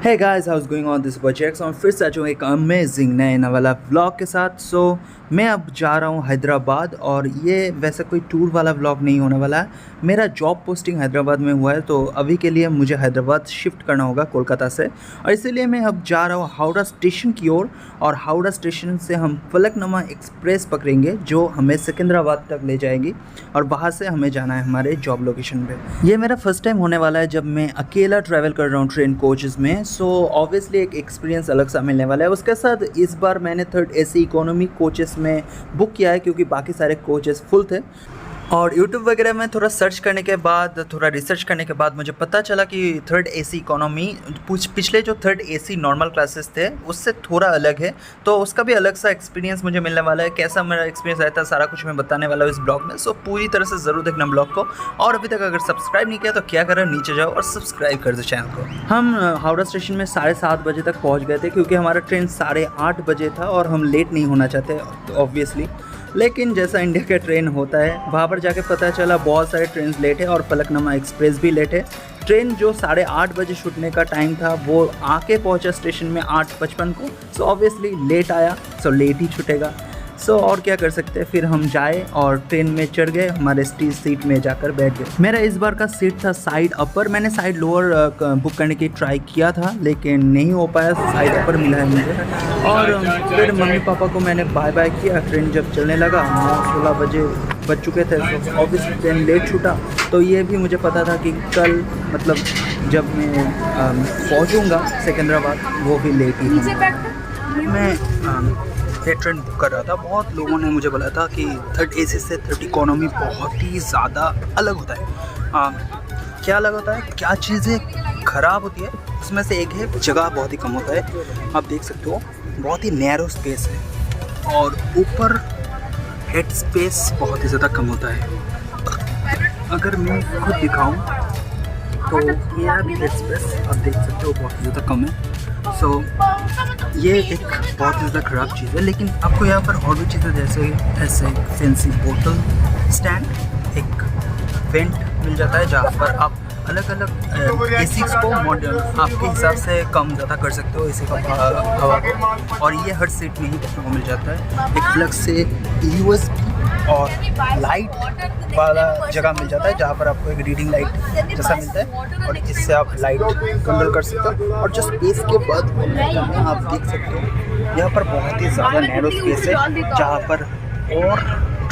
Hey guys, how's going on this project. मैं फिर से आ जाऊँ एक अमेजिंग नए वाला व्लॉग के साथ। मैं अब जा रहा हूँ हैदराबाद, और ये वैसे कोई टूर वाला व्लॉग नहीं होने वाला है। मेरा जॉब पोस्टिंग हैदराबाद में हुआ है, तो अभी के लिए मुझे हैदराबाद शिफ्ट करना होगा कोलकाता से, और इसीलिए मैं अब जा रहा हूँ हावड़ा स्टेशन की ओर। और हावड़ा स्टेशन से हम फलकनुमा एक्सप्रेस पकड़ेंगे जो हमें सिकंदराबाद तक ले जाएगी, और वहाँ से हमें जाना है हमारे जॉब लोकेशन पे। ये मेरा फर्स्ट टाइम होने वाला है जब मैं अकेला ट्रैवल कर रहा हूँ ट्रेन कोचेज़ में। सो ऑब्वियसली एक एक्सपीरियंस अलग सा मिलने वाला है। उसके साथ इस बार मैंने थर्ड एसी इकोनॉमी कोचेस में बुक किया है, क्योंकि बाकी सारे कोचेस फुल थे। और यूट्यूब वगैरह में थोड़ा सर्च करने के बाद, थोड़ा रिसर्च करने के बाद मुझे पता चला कि थर्ड एसी इकोनॉमी पिछले जो थर्ड एसी नॉर्मल क्लासेस थे उससे थोड़ा अलग है, तो उसका भी अलग सा एक्सपीरियंस मुझे मिलने वाला है। कैसा मेरा एक्सपीरियंस रहता है सारा कुछ मैं बताने वाला हूँ इस ब्लॉग में। सो पूरी तरह से ज़रूर देखना ब्लॉग को, और अभी तक अगर सब्सक्राइब नहीं किया तो क्या करें, नीचे जाओ और सब्सक्राइब कर दो चैनल को। हम हावड़ा स्टेशन में 7:30 बजे तक पहुँच गए थे, क्योंकि हमारा ट्रेन 8:30 बजे था और हम लेट नहीं होना चाहते ऑब्वियसली। लेकिन जैसा इंडिया का ट्रेन होता है, वहाँ पर जाके पता चला बहुत सारे ट्रेन लेट है, और फलकनुमा एक्सप्रेस भी लेट है। ट्रेन जो 8:30 बजे छूटने का टाइम था वो आके पहुँचा स्टेशन में 8:55 को। सो ऑब्वियसली लेट आया, सो लेट ही छूटेगा। सो और क्या कर सकते हैं, फिर हम जाए और ट्रेन में चढ़ गए, हमारे सीट में जाकर बैठ गए। मेरा इस बार का सीट था साइड अपर। मैंने साइड लोअर बुक करने की ट्राई किया था, लेकिन नहीं हो पाया, साइड अपर मिला है मुझे। और फिर मम्मी पापा को मैंने बाय बाय किया। ट्रेन जब चलने लगा 9:16 बजे बज चुके थे, तो ऑब्वियसली ट्रेन लेट छूटा। तो ये भी मुझे पता था कि कल मतलब जब मैं पहुँचूँगा सिकंदराबाद वो भी लेट ही होगा। मैं ये ट्रेन बुक कर रहा था। बहुत लोगों ने मुझे बोला था कि थर्ड एसी से थर्ड इकोनॉमी बहुत ही ज़्यादा अलग होता है। क्या अलग होता है, क्या चीज़ें ख़राब होती है, उसमें से एक है जगह बहुत ही कम होता है। आप देख सकते हो बहुत ही नैरो स्पेस है, और ऊपर हेड स्पेस बहुत ही ज़्यादा कम होता है। अगर मैं खुद दिखाऊं तो मेरा भी हेड स्पेस आप देख सकते हो बहुत ही ज़्यादा कम है। सो ये एक बहुत ही ज़्यादा ख़राब चीज़ है। लेकिन आपको यहाँ पर और भी चीज़ें जैसे ऐसे फैंसी बोतल स्टैंड, एक वेंट मिल जाता है जहाँ पर आप अलग अलग एसी को मॉडल आपके हिसाब से कम ज़्यादा कर सकते हो एसी का हवा को। और ये हर सीट में ही देखने को मिल जाता है। एक अलग से USB और लाइट वाला जगह मिल जाता है, जहाँ पर आपको एक रीडिंग लाइट जैसा मिलता है, और इससे आप लाइट कंट्रोल कर सकते हो। और जो स्पेस के बाद आप देख सकते हो यहाँ पर बहुत ही ज़्यादा नैरो स्पेस है, जहाँ पर और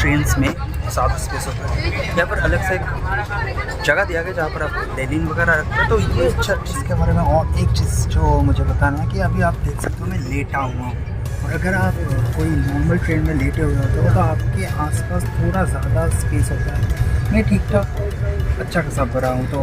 ट्रेन्स में ज़्यादा स्पेस होता है। यहाँ पर अलग से एक जगह दिया गया जहाँ पर आप डेनिंग वगैरह रखते हो। तो ये अच्छा चीज़ के बारे में और एक चीज़ जो मुझे बताना है कि अभी आप देख सकते हो मैं लेटा हुआ हूँ, और अगर आप कोई नॉर्मल ट्रेन में लेटे हुए होते हो तो आपके आसपास थोड़ा ज़्यादा स्पेस होता है। मैं ठीक ठाक अच्छा खासा भरा हूँ, तो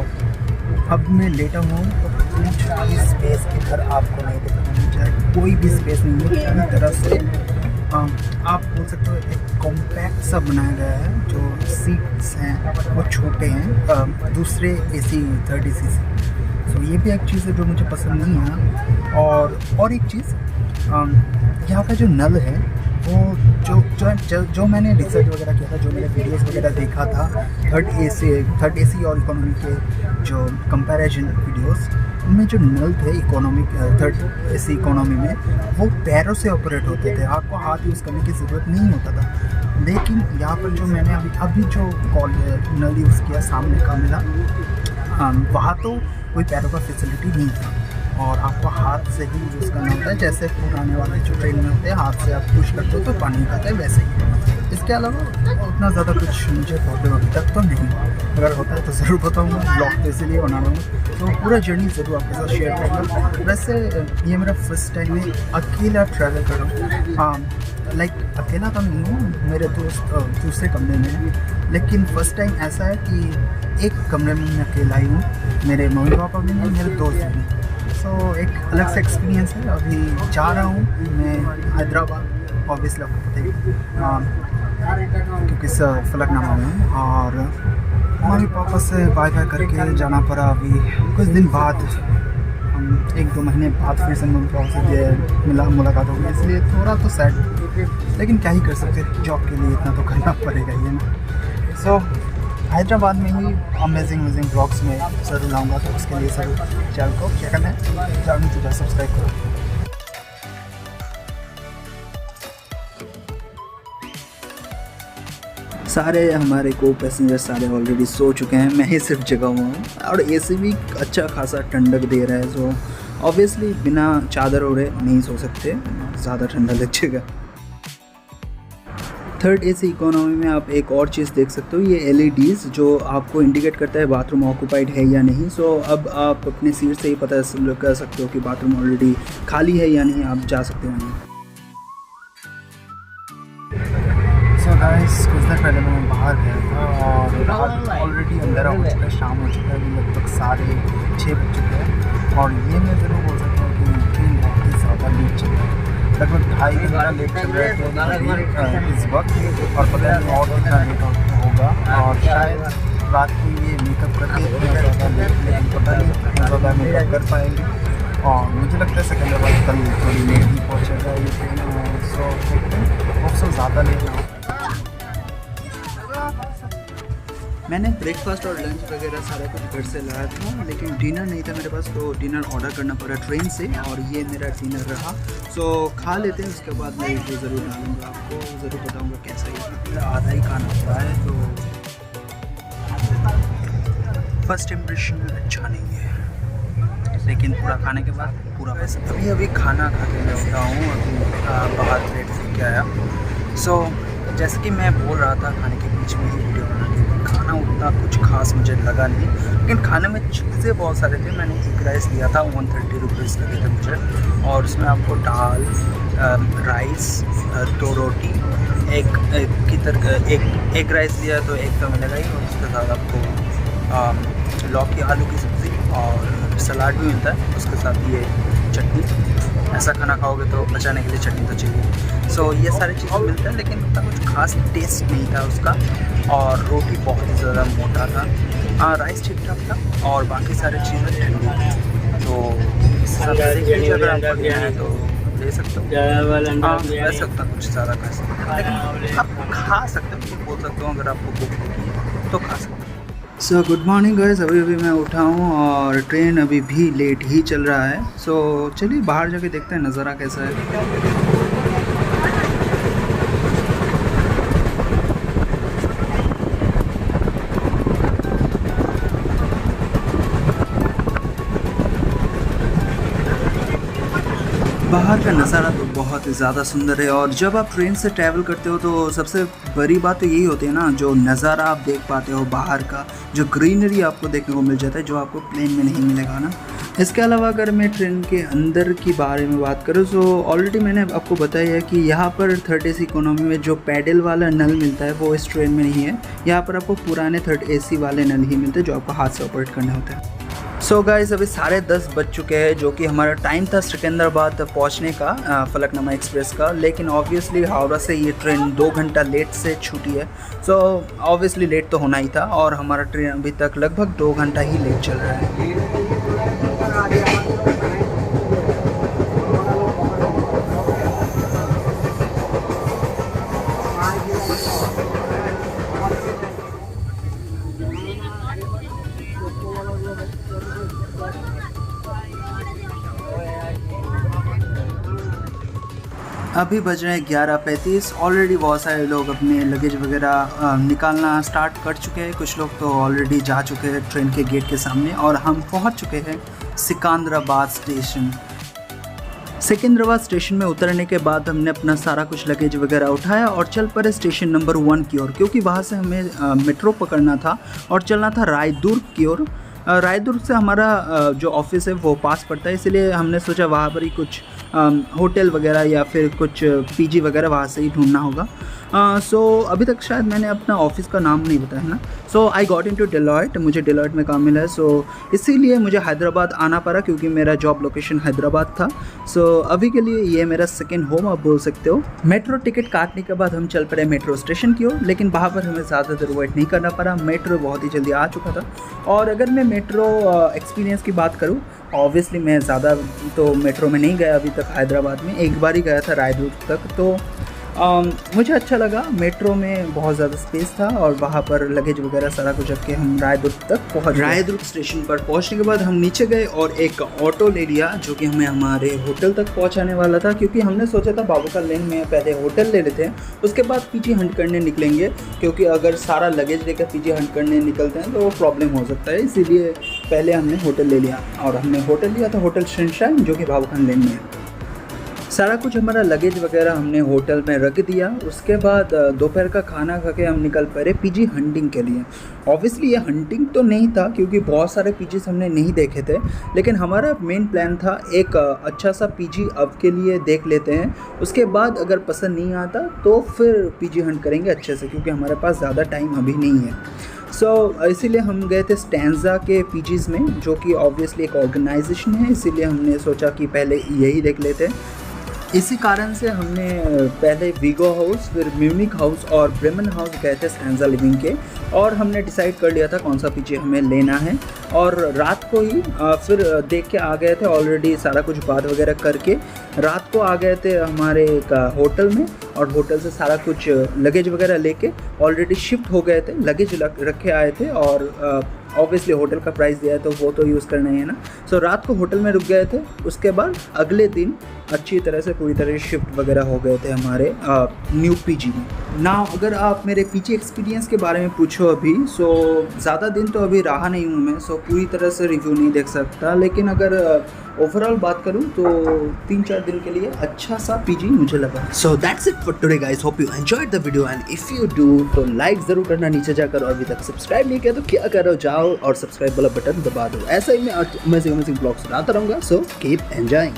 अब मैं लेटा हुआ हूँ तो कुछ भी स्पेस इधर आपको नहीं देखने मिल जाए, कोई भी स्पेस नहीं है पूरी तरह से। आप बोल सकते हो एक कॉम्पैक्ट सा बनाया गया है। जो सीट्स हैं वो छोटे हैं दूसरे एसी थर्ड एसी से। सो ये भी एक चीज़ है जो मुझे पसंद नहीं है। और एक चीज़ यहाँ का जो नल है वो जो मैंने रिसर्च वगैरह किया था, जो मैंने वीडियोस वगैरह देखा था थर्ड एसी और इकोनॉमी के जो कंपैरिजन वीडियोस, उनमें जो नल थे थर्ड एसी इकोनॉमी में वो पैरों से ऑपरेट होते थे, आपको हाथ यूज़ करने की ज़रूरत नहीं होता था। लेकिन यहाँ पर जो मैंने अभी जो नल यूज़ किया सामने का मिला, वहाँ तो कोई पैरों का फैसिलिटी नहीं था, और आपको हाथ से ही यूज़ करना होता है। जैसे पुराने वाले जो ट्रेन में होते हैं हाथ से आप पुश करते हो तो पानी आता है, वैसे ही। इसके अलावा उतना ज़्यादा कुछ मुझे प्रॉब्लम अभी तक तो नहीं। अगर होता है तो ज़रूर बताऊँगा, ब्लॉग तो इसीलिए बना रहा हूँ, तो पूरा जर्नी ज़रूर आपके साथ शेयर करूँगा। वैसे ये मेरा फर्स्ट टाइम है अकेला ट्रैवल कर रहा हूँ। लाइक अकेला तो नहीं हूँ, मेरे दोस्त दूसरे कमरे में हैं, लेकिन फ़र्स्ट टाइम ऐसा है कि एक कमरे में मैं अकेला ही हूँ, मेरे मम्मी पापा भी नहीं, मेरे दोस्त भी। सो एक अलग सा एक्सपीरियंस है। अभी जा रहा हूँ मैं हैदराबाद, ऑब्वियसली आपको पता ही, क्योंकि फलकनुमा में। और मम्मी पापा से बाय बाय करके जाना पड़ा। अभी कुछ दिन बाद, 1-2 महीने बाद फिर से मम्मी पापा से मुलाकात होगी, इसलिए थोड़ा तो सैड, लेकिन क्या ही कर सकते, जॉब के लिए इतना तो करना पड़ेगा ही ना। सो हैदराबाद में ही अमेजिंग ब्लॉग्स में ज़रूर लाऊंगा, तो उसके लिए ज़रूर चैनल को क्या करना है, चैनल को सब्सक्राइब करो। सारे हमारे को पैसेंजर सारे ऑलरेडी सो चुके हैं, मैं ही सिर्फ जगा हुआ हूँ और एसी भी अच्छा खासा ठंडक दे रहा है। सो ऑब्वियसली बिना चादर ओढ़े नहीं सो सकते, ज़्यादा ठंडा लग जाएगा। थर्ड एसी इकोनॉमी में आप एक और चीज़ देख सकते हो, ये LEDs जो आपको इंडिकेट करता है बाथरूम ऑक्यूपाइड है या नहीं। सो अब आप अपने सीट से ही पता कर सकते हो कि बाथरूम ऑलरेडी खाली है या नहीं, आप जा सकते हो। सो गाइस, कुछ देर पहले मैं बाहर गया था और ऑलरेडी अंधेरा हो चुका है, शाम हो चुका है, अभी लगभग 6:30 बज चुके हैं। और ये मैं ज़रूर बोल सकता हूँ कि ट्रेन बहुत ही ज़्यादा लेट चल रहा है, लगभग 2.5 घंटा लेट चल रहा है इस वक्त, और पता नहीं और कितना लेट होगा। और शायद रात को ये मेकअप करके इतना ज़्यादा लेट, लेकिन पता नहीं कितना ज़्यादा मेकअप कर पाएंगे। और मुझे लगता है सिकंदराबाद कल थोड़ी लेट ही पहुँचेगा ये ट्रेन। सो देखते हैं, बहुत ज़्यादा लेट ना हो। मैंने ब्रेकफास्ट और लंच वगैरह सारा कुछ घर से लाया था, लेकिन डिनर नहीं था मेरे पास, तो डिनर ऑर्डर करना पड़ा ट्रेन से, और ये मेरा डिनर रहा। सो खा लेते हैं, उसके बाद मैं वीडियो ज़रूर डालूँगा, आपको ज़रूर बताऊँगा कैसा ही। मेरा आधा ही खाना हुआ है, तो फर्स्ट इम्प्रेशन अच्छा नहीं है, लेकिन पूरा खाने के बाद पूरा पसंद। अभी खाना खा के मैं उठा हूँ, अभी बाहर प्लेट लेके आया। सो जैसे कि मैं बोल रहा था, खाने के बीच में ही वीडियो बना ली। खाना उतना कुछ खास मुझे लगा नहीं, लेकिन खाने में चीज़ें बहुत सारे थे। मैंने एक राइस लिया था, 130 रुपीज़ लगे थे मुझे, और उसमें आपको दाल, राइस, 2 रोटी, एक राइस लिया तो एक तो मिलेगा ही, और उसके साथ आपको लौकी आलू की सब्ज़ी और सलाद भी मिलता है, उसके साथ ये चटनी। ऐसा खाना खाओगे तो बचाने के लिए चटनी तो चाहिए। सो ये सारी चीज़ें मिलता है, लेकिन उतना कुछ खास टेस्ट नहीं था उसका, और रोटी बहुत ही ज़्यादा मोटा था। राइस ठीक ठाक था, और बाकी सारी चीज़ें ठंडी थी। तो इस हिसाब से अगर आप तो ले सकते हो। वैसे उतना कुछ ज़्यादा खा सकते हो, लेकिन आप खा सकते हो, बोल सकते हो अगर आपको भूख लगी तो खा सकते हो। सो गुड मॉर्निंग गाइस, अभी मैं उठा हूँ और ट्रेन अभी भी लेट ही चल रहा है। सो चलिए बाहर जाके देखते हैं नज़ारा कैसा है। बाहर का नज़ारा तो बहुत ही ज़्यादा सुंदर है, और जब आप ट्रेन से ट्रैवल करते हो तो सबसे बड़ी बात तो यही होती है ना, जो नज़ारा आप देख पाते हो बाहर का, जो ग्रीनरी आपको देखने को मिल जाता है, जो आपको प्लेन में नहीं मिलेगा ना। इसके अलावा अगर मैं ट्रेन के अंदर की बारे में बात करूँ, तो ऑलरेडी मैंने आपको बताया है कि यहाँ पर थर्ड एसी इकोनॉमी में जो पैडल वाला नल मिलता है वो इस ट्रेन में नहीं है। यहाँ पर आपको पुराने थर्ड एसी वाले नल ही मिलते हैं, जो आपको हाथ से ऑपरेट करने होते हैं। सो गाइस, अभी 10:30 बज चुके हैं, जो कि हमारा टाइम था सिकंदराबाद पहुंचने का, फलकनुमा एक्सप्रेस का। लेकिन ऑब्वियसली हावड़ा से ये ट्रेन 2 घंटा लेट से छूटी है। सो ऑब्वियसली लेट तो होना ही था, और हमारा ट्रेन अभी तक लगभग 2 घंटा ही लेट चल रहा है। अभी बज रहे हैं 11:35। ऑलरेडी बहुत सारे लोग अपने लगेज वगैरह निकालना स्टार्ट कर चुके हैं। कुछ लोग तो ऑलरेडी जा चुके हैं ट्रेन के गेट के सामने, और हम पहुंच चुके हैं सिकंदराबाद स्टेशन। सिकंदराबाद स्टेशन में उतरने के बाद हमने अपना सारा कुछ लगेज वगैरह उठाया और चल पड़े स्टेशन नंबर 1 की ओर, क्योंकि वहाँ से हमें मेट्रो पकड़ना था और चलना था रायदुर्ग की ओर। रायदुर्ग से हमारा जो ऑफिस है वो पास पड़ता है, इसलिए हमने सोचा वहाँ पर ही कुछ होटल वगैरह या फिर कुछ पीजी वगैरह वहाँ से ही ढूंढना होगा। सो अभी तक शायद मैंने अपना ऑफिस का नाम नहीं बताया है ना। सो आई गॉट इनटू डेलॉयट, मुझे डेलॉयट में काम मिला है। सो इसीलिए मुझे हैदराबाद आना पड़ा, क्योंकि मेरा जॉब लोकेशन हैदराबाद था। सो अभी के लिए ये मेरा सेकेंड होम आप बोल सकते हो। मेट्रो टिकट काटने के बाद हम चल पड़े मेट्रो स्टेशन की ओर, लेकिन वहाँ पर हमें ज़्यादा देर वेट नहीं करना पड़ा, मेट्रो बहुत ही जल्दी आ चुका था। और अगर मैं मेट्रो एक्सपीरियंस की बात करूँ, ऑब्वियसली मैं ज़्यादा तो मेट्रो में नहीं गया अभी तक हैदराबाद में, एक बार ही गया था रायदुर्ग तक। तो मुझे अच्छा लगा, मेट्रो में बहुत ज़्यादा स्पेस था और वहाँ पर लगेज वगैरह सारा कुछ रख के हम रायदुर्ग तक पहुँच गए। रायदुर्ग स्टेशन पर पहुँचने के बाद हम नीचे गए और एक ऑटो ले लिया जो कि हमें हमारे होटल तक पहुँचाने वाला था, क्योंकि हमने सोचा था बाबू का लेन में पहले होटल ले लेते हैं, उसके बाद पीजी हंट करने निकलेंगे, क्योंकि अगर सारा लगेज लेकर पीजी हंट करने निकलते हैं तो वो प्रॉब्लम हो सकता है। इसीलिए पहले हमने होटल ले लिया और हमने होटल लिया था होटल सनशाइन जो कि बाबू खान लेन में है। सारा कुछ हमारा लगेज वगैरह हमने होटल में रख दिया। उसके बाद दोपहर का खाना खा के हम निकल पड़े पीजी हंटिंग के लिए। ऑब्वियसली ये हंटिंग तो नहीं था क्योंकि बहुत सारे पीजीज हमने नहीं देखे थे, लेकिन हमारा मेन प्लान था एक अच्छा सा पीजी अब के लिए देख लेते हैं, उसके बाद अगर पसंद नहीं आता तो फिर पीजी हंट करेंगे अच्छे से, क्योंकि हमारे पास ज़्यादा टाइम अभी नहीं है। इसीलिए हम गए थे स्टैंजा के पीजीज़ में, जो कि ऑब्वियसली एक ऑर्गेनाइजेशन है, इसीलिए हमने सोचा कि पहले यही देख लेते हैं। इसी कारण से हमने पहले वीगो हाउस, फिर म्यूनिक हाउस और ब्रेमन हाउस गए थे स्टैंजा लिविंग के, और हमने डिसाइड कर लिया था कौन सा पीजी हमें लेना है। और रात को ही फिर देख के आ गए थे, ऑलरेडी सारा कुछ बात वगैरह करके रात को आ गए थे हमारे होटल में, और होटल से सारा कुछ लगेज वगैरह लेके ऑलरेडी शिफ्ट हो गए थे, लगेज रखे आए थे, और ऑब्वियसली होटल का प्राइस दिया है तो वो तो यूज़ करना ही है ना। रात को होटल में रुक गए थे, उसके बाद अगले दिन अच्छी तरह से पूरी तरह शिफ्ट वगैरह हो गए थे हमारे न्यू पीजी में। नाउ अगर आप मेरे पीजी एक्सपीरियंस के बारे में पूछो अभी, ज़्यादा दिन तो अभी रहा नहीं हूँ मैं, पूरी तरह से रिव्यू नहीं देख सकता, लेकिन अगर ओवरऑल बात करूँ तो 3-4 दिन के लिए अच्छा सा पीजी मुझे लगा। So that's it for today guys, hope you enjoyed the video, and if you do तो लाइक ज़रूर करना नीचे जाकर, और अभी तक सब्सक्राइब नहीं किया तो क्या करो, जाओ और सब्सक्राइब वाला बटन दबा दो। ऐसा ही मैं अमेजिंग ब्लॉग्स बनाता रहूँगा, सो कीप एंजॉयिंग।